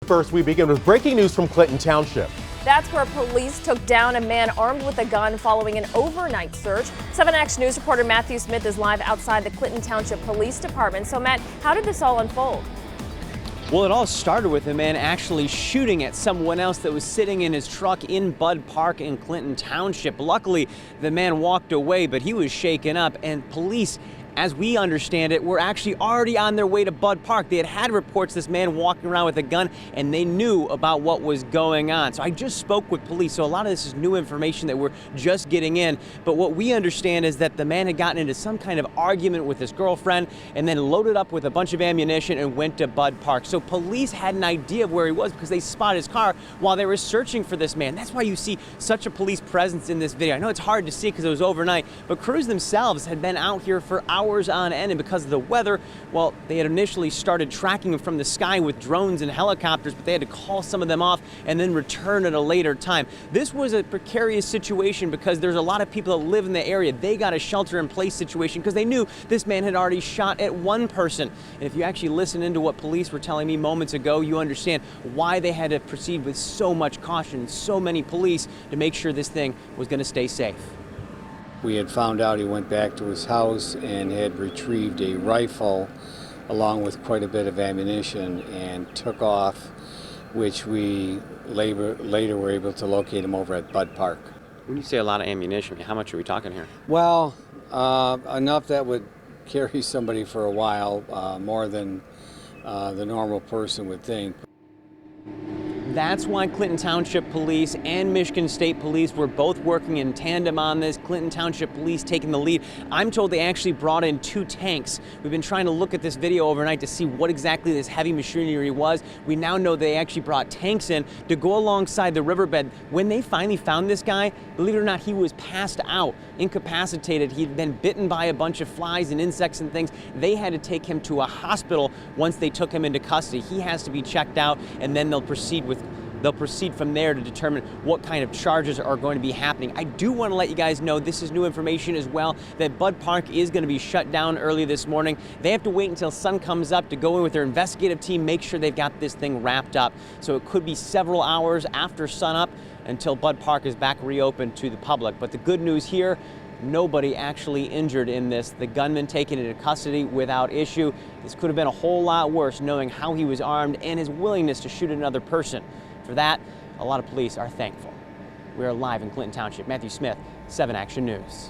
first, we begin with breaking news from Clinton Township. That's where police took down a man armed with a gun following an overnight search. 7 Action News reporter Matthew Smith is live outside the Clinton Township Police Department. So Matt, how did this all unfold? Well, it all started with a man actually shooting at someone else that was sitting in his truck in Bud Park in Clinton Township. Luckily, the man walked away, but he was shaken up, and police, as we understand it, were actually already on their way to Bud Park. They had reports this man walking around with a gun, and they knew about what was going on. So I just spoke with police, so a lot of this is new information that we're just getting in. But what we understand is that the man had gotten into some kind of argument with his girlfriend and then loaded up with a bunch of ammunition and went to Bud Park. So police had an idea of where he was because they spotted his car while they were searching for this man. That's why you see such a police presence in this video. I know it's hard to see because it was overnight, but crews themselves had been out here for hours on end, and because of the weather, well, they had initially started tracking him from the sky with drones and helicopters, but they had to call some of them off and then return at a later time. This was a precarious situation because there's a lot of people that live in the area. They got a shelter-in-place situation because they knew this man had already shot at one person. And if you actually listen into what police were telling me moments ago, you understand why they had to proceed with so much caution, so many police, to make sure this thing was going to stay safe. We had found out he went back to his house and had retrieved a rifle along with quite a bit of ammunition and took off, which we later were able to locate him over at Bud Park. When you say a lot of ammunition, how much are we talking here? Well, enough that would carry somebody for a while, more than the normal person would think. That's why Clinton Township Police and Michigan State Police were both working in tandem on this. Clinton Township Police taking the lead. I'm told they actually brought in 2 tanks. We've been trying to look at this video overnight to see what exactly this heavy machinery was. We now know they actually brought tanks in to go alongside the riverbed. When they finally found this guy, believe it or not, he was passed out, incapacitated. He'd been bitten by a bunch of flies and insects and things. They had to take him to a hospital once they took him into custody. He has to be checked out, and then they'll proceed from there to determine what kind of charges are going to be happening. I do want to let you guys know, this is new information as well, that Bud Park is going to be shut down early this morning. They have to wait until sun comes up to go in with their investigative team, make sure they've got this thing wrapped up. So it could be several hours after sunup until Bud Park is back reopened to the public. But the good news here, nobody actually injured in this. The gunman taken into custody without issue. This could have been a whole lot worse, knowing how he was armed and his willingness to shoot another person. For that, a lot of police are thankful. We are live in Clinton Township. Matthew Smith, 7 Action News.